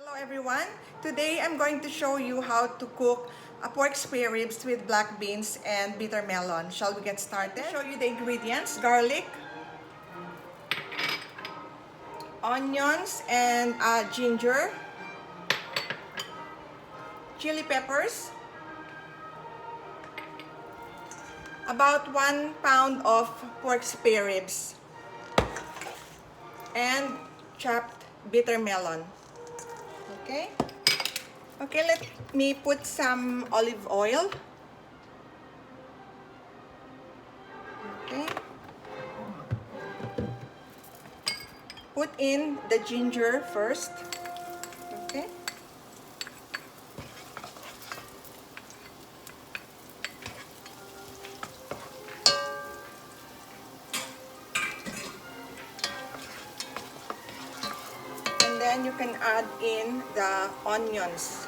Hello everyone! Today I'm going to show you how to cook a pork spare ribs with black beans and bitter melon. Shall we get started? I'll show you the ingredients: garlic, onions and ginger, chili peppers, about 1 pound of pork spare ribs, and chopped bitter melon. Okay? Okay, let me put some olive oil. Okay. Put in the ginger first. Okay. And then you can add in the onions.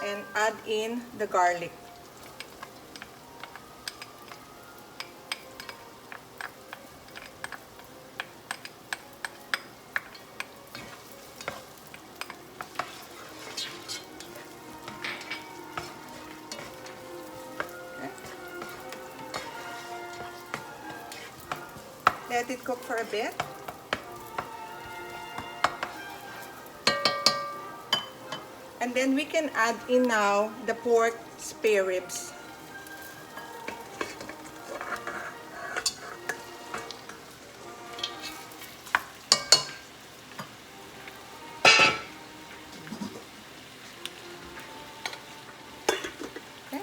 And add in the garlic. Okay. Let it cook for a bit. And then we can add in now the pork spare ribs. Okay.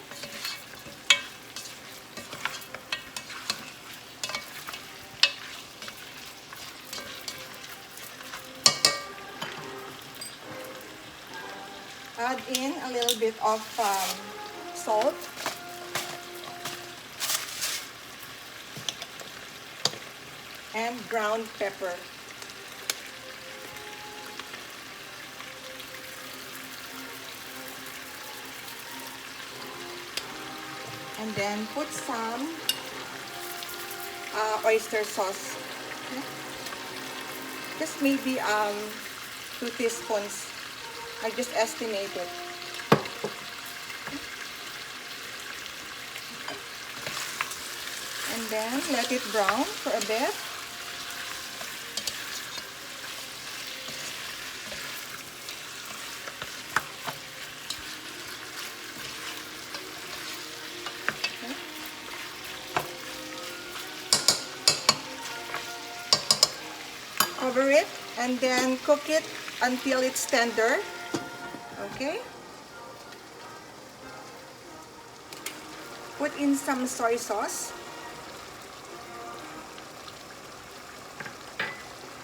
Add in a little bit of salt. And ground pepper. And then put some oyster sauce. Okay. Just maybe 2 teaspoons. I just estimated. And then let it brown for a bit. Okay. Cover it and then cook it until it's tender. Okay. Put in some soy sauce.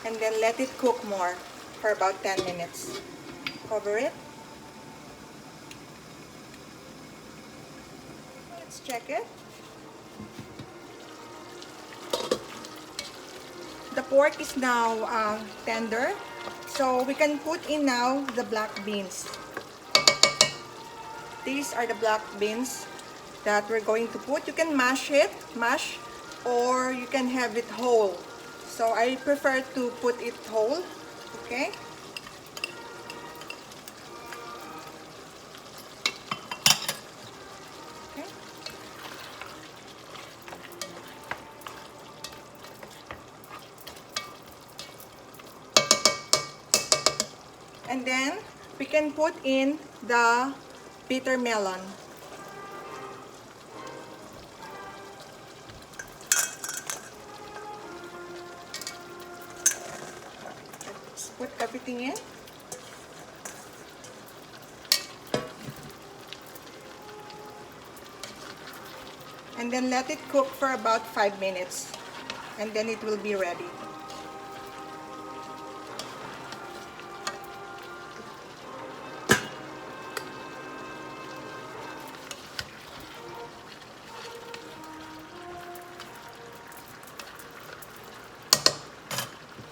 And then let it cook more for about 10 minutes. Cover it. Let's check it. The pork is now tender. So we can put in now the black beans. These are the black beans that we're going to put. You can mash, or you can have it whole. So I prefer to put it whole. Okay. Okay. And then we can put in the bitter melon. Let's put everything in. And then let it cook for about 5 minutes. And then it will be ready.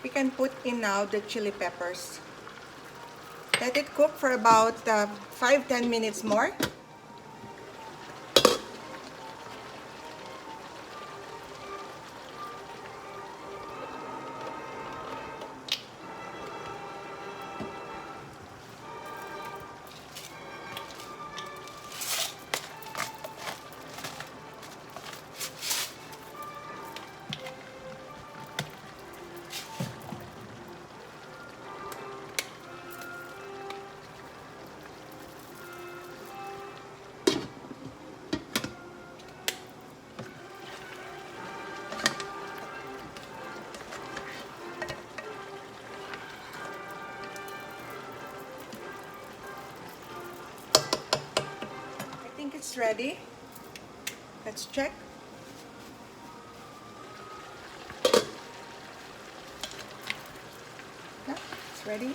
We can put in now the chili peppers. Let it cook for about 5-10 minutes more. I think it's ready. Let's check. Yeah, it's ready.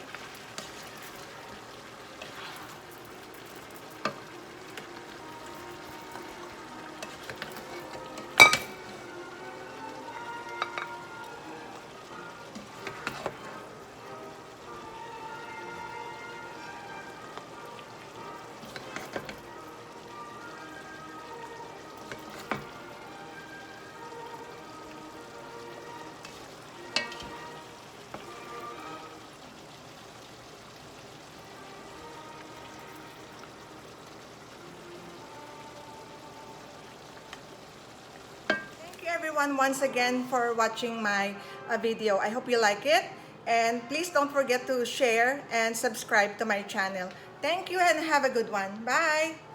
Thank you everyone once again for watching my video. I hope you like it, and please don't forget to share and subscribe to my channel. Thank you and have a good one. Bye!